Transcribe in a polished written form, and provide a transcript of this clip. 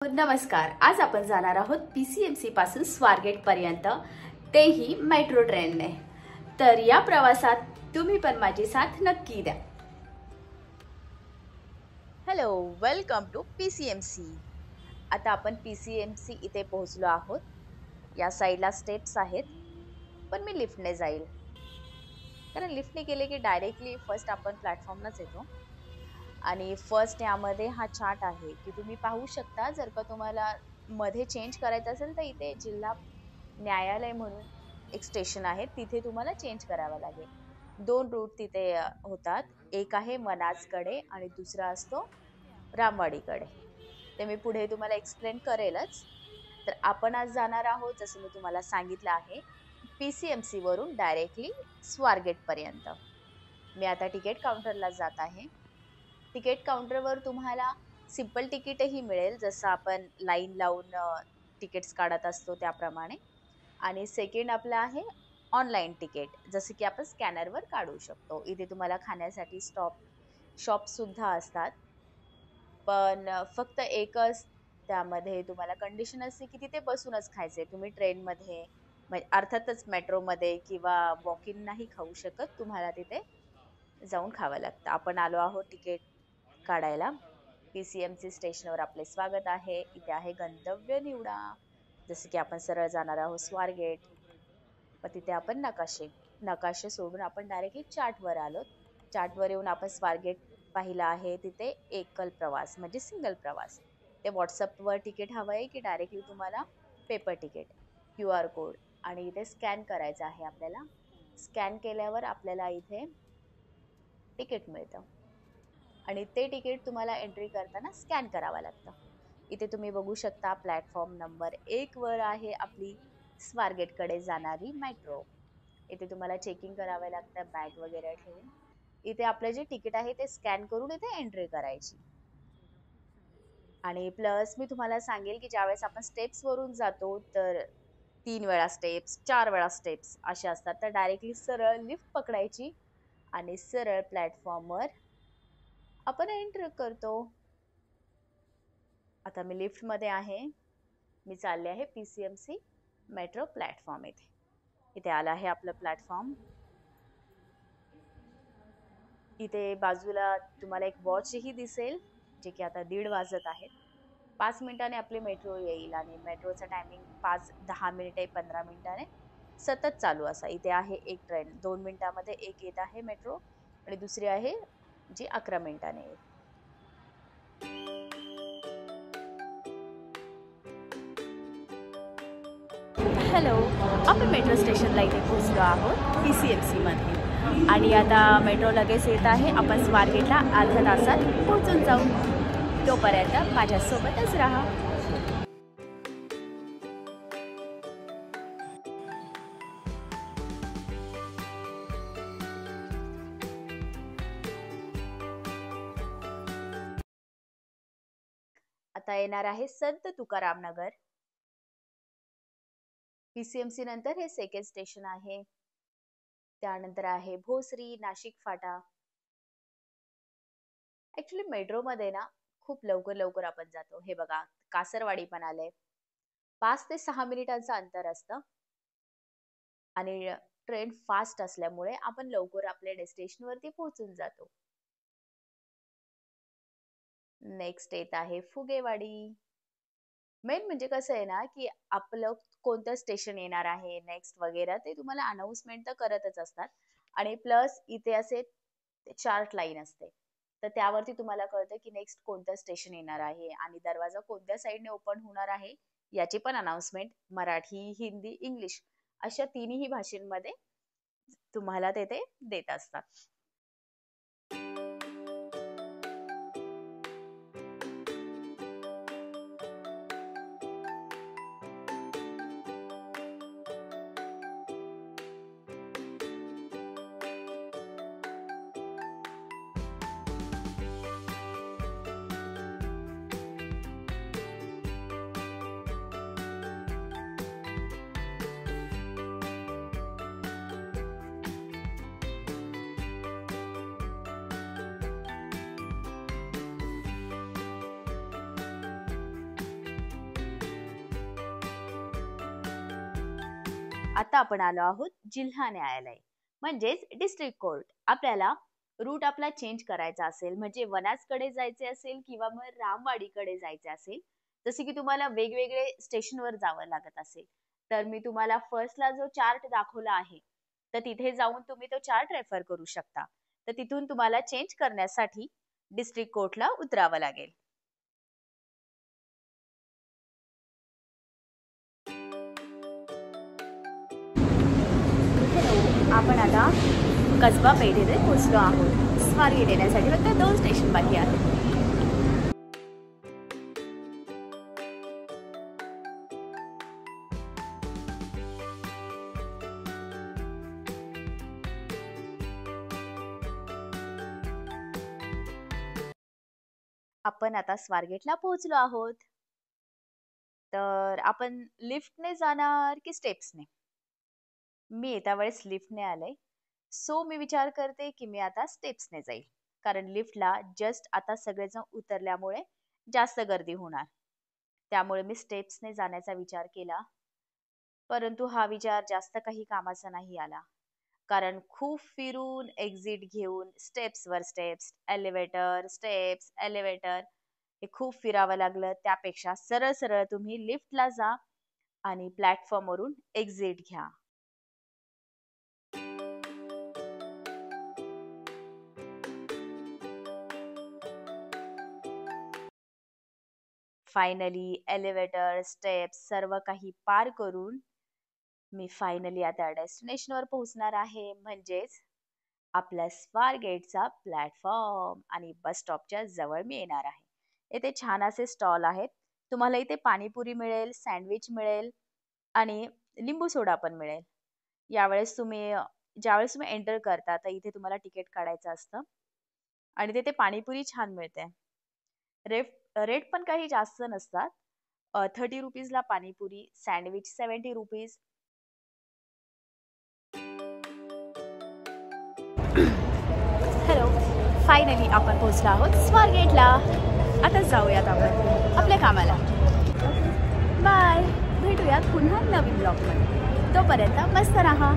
नमस्कार. आज आपण जाणार आहोत PCMC पासून स्वारगेट पर्यंत, तेही मेट्रो ट्रेनने. तर या प्रवासात तुम्ही पण माझी साथ नक्की द्या. Hello, welcome to PCMC. आता आपण PCMC इथे पोहोचलो आहोत. या साईडला स्टेप्स आहेत, पण मी लिफ्टने जाईल, कारण लिफ्टने गेले की डायरेक्टली फर्स्ट आपण प्लॅटफॉर्मलाच येतो. आणि फर्स्ट यामध्ये हा चार्ट आहे की तुम्ही पाहू शकता. जर का तुम्हाला मध्ये चेंज करायचं असेल तर इथे जिल्हा न्यायालय म्हणून एक स्टेशन आहे, तिथे तुम्हाला चेंज करावं लागेल. 2 रूट तिथे होतात. एक आहे मनाजकडे आणि दुसरा असतो रामवाडीकडे. ते मी पुढे तुम्हाला एक्सप्लेन करेलच. तर आपण आज जाणार आहोत, जसं मी तुम्हाला सांगितलं आहे, PCMC वरून डायरेक्टली स्वारगेट पर्यंत. मी आता तिकीट काउंटरला जात आहे. तिकीट काउंटरवर तुम्हाला सिंपल तिकीटही मिळेल, जसं आपण लाईन लावून तिकीट्स काढत असतो त्याप्रमाणे. आणि सेकंड आपलं आहे ऑनलाईन तिकीट, जसं की आपण स्कॅनरवर काढू शकतो. इथे तुम्हाला खाण्यासाठी शॉपसुद्धा असतात, पण फक्त एकच त्यामध्ये तुम्हाला कंडिशन असते की तिथे बसूनच खायचे. तुम्ही ट्रेनमध्ये अर्थातच मेट्रोमध्ये किंवा वॉक इन नाही खाऊ शकत, तुम्हाला तिथे जाऊन खावं लागतं. आपण आलो आहोत तिकीट काढायला. PCMC स्टेशनवर आपले स्वागत आहे. इथे आहे गंतव्य निवडा. जसं की आपण सरळ जाणार आहोत स्वारगेट. पण तिथे आपण नकाशे सोडून आपण डायरेक्टली चार्टवर आलो. चार्टवर येऊन आपण स्वारगेट पाहिलं आहे. तिथे एकल प्रवास म्हणजे सिंगल प्रवास. ते व्हॉट्सअपवर तिकीट हवं आहे की डायरेक्टली तुम्हाला पेपर तिकीट, QR कोड आणि इथे स्कॅन करायचं आहे आपल्याला. स्कॅन केल्यावर आपल्याला इथे तिकीट मिळतं आणि ते तिकीट तुम्हाला एंट्री करताना स्कॅन करावं लागतं. इथे तुम्ही बघू शकता प्लॅटफॉर्म नंबर 1 वर आहे आपली स्वारगेटकडे जाणारी मेट्रो. इथे तुम्हाला चेकिंग करावं लागतं बॅग वगैरे ठेवून. इथे आपलं जे तिकीट आहे ते स्कॅन करून इथे एंट्री करायची. आणि प्लस मी तुम्हाला सांगेल की ज्यावेळेस आपण स्टेप्स वरून जातो तर 3 वेळा स्टेप्स, 4 वेळा स्टेप्स अशा असतात. तर डायरेक्टली सरळ लिफ्ट पकडायची आणि सरळ प्लॅटफॉर्मवर आपण एंटर करतो. आता मी लिफ्ट मध्ये आहे. मी चालले आहे PCMC मेट्रो प्लॅटफॉर्म इथे. इथे आलं आहे आपलं प्लॅटफॉर्म. इथे बाजूला तुम्हाला एक वॉचही दिसेल, जे की आता 1:30 वाजत आहेत. 5 मिनिटाने आपली मेट्रो येईल आणि मेट्रोचा टायमिंग 5-10 मिनिटे 15 मिनिटाने सतत चालू असा. इथे आहे एक ट्रेन 2 मिनिटामध्ये एक येत आहे मेट्रो आणि दुसरी आहे जी 11 मिनिटाने येईल. हॅलो, आपण मेट्रो स्टेशनला इथे पोहोचलो आहोत PCMC मध्ये. आणि आता मेट्रो लगेच येत आहे. आपण स्वारगेटला अर्ध्या तासात पोहोचून जाऊ. तोपर्यंत माझ्यासोबतच राहा. आता येणार आहे संत तुकाराम नगर. PCMC नंतर हे सेकंड स्टेशन आहे. त्यानंतर आहे भोसरी, नाशिक फाटा. ऍक्च्युली मेट्रो मध्ये ना खूप लवकर आपण जातो. हे बघा, कासरवाडी पण आलंय. 5 ते 6 मिनिटांचं अंतर असतं आणि ट्रेन फास्ट असल्यामुळे आपण लवकर आपल्या डेस्टिनेशन वरती पोहोचून जातो. नेक्स्ट येत आहे फुगेवाडी. मेन म्हणजे कसं आहे ना की आपलं कोणतं स्टेशन येणार आहे नेक्स्ट वगैरे ते तुम्हाला अनाउन्समेंट तर करतच असतात. आणि प्लस इथे असे चार्ट लाईन असते, तर त्यावरती तुम्हाला कळतं की नेक्स्ट कोणतं स्टेशन येणार आहे आणि दरवाजा कोणत्या साईडने ओपन होणार आहे याची पण अनाउन्समेंट मराठी, हिंदी, इंग्लिश अशा तिन्ही भाषेमध्ये तुम्हाला तेथे देत असतात. आता आपण आलो आहोत जिल्हा न्यायालय म्हणजेच डिस्ट्रिक्ट कोर्ट. आपल्याला रूट आपला चेंज करायचा असेल म्हणजे वनाजकडे जायचे असेल किंवा मग रामवाडीकडे जायचे असेल, जसे की तुम्हाला वेगवेगळे स्टेशनवर जावं लागत असेल, तर मी तुम्हाला फर्स्टला जो चार्ट दाखवला आहे तर तिथे जाऊन तुम्ही तो चार्ट रेफर करू शकता. तर तिथून तुम्हाला चेंज करण्यासाठी डिस्ट्रिक्ट कोर्टला उतरावं लागेल. आपण आता कसबा पेठेथे पोहोचलो आहोत. स्वारगेट येण्यासाठी फक्त 2 स्टेशन बाकी आहेत. आपण आता स्वारगेटला पोहोचलो आहोत. तर आपण लिफ्टने जाणार की स्टेप्सने? मी येत्या वेळेस लिफ्टने आले, सो मी विचार करते की मी आता स्टेप्सने जाईल, कारण लिफ्टला जस्ट आता सगळेजण उतरल्यामुळे जास्त गर्दी होणार. त्यामुळे मी स्टेप्सने जाण्याचा विचार केला, परंतु हा विचार जास्त काही कामाचा नाही आला, कारण खूप फिरून एक्झिट घेऊन स्टेप्सवर स्टेप्स, एलिव्हेटर, स्टेप्स, एलिव्हेटर हे खूप फिरावं लागलं. त्यापेक्षा सरळ सरळ तुम्ही लिफ्टला जा आणि प्लॅटफॉर्मवरून एक्झिट घ्या. फायनली एलिव्हेटर, स्टेप्स सर्व काही पार करून मी फायनली आता डेस्टिनेशनवर पोहोचणार आहे, म्हणजेच आपल्या स्वारगेटचा प्लॅटफॉर्म आणि बस स्टॉपच्या जवळ मी येणार आहे. येथे छान असे स्टॉल आहेत. तुम्हाला इथे पाणीपुरी मिळेल, सँडविच मिळेल आणि लिंबू सोडा पण मिळेल. ज्यावेळेस तुम्ही एंटर करता तर इथे तुम्हाला तिकीट काढायचं असतं आणि तिथे पाणीपुरी छान मिळते. रेट पण काही जास्त नसतात. 30 रुपीजला panipuri, sandwich 70 rupees. Hello, finally आपण पोहोचलो आहोत स्वारगेटला. आता जाऊयात आपण आपल्या कामाला. बाय, भेटूयात पुन्हा नवीन ब्लॉगमध्ये. तोपर्यंत मस्त राहा.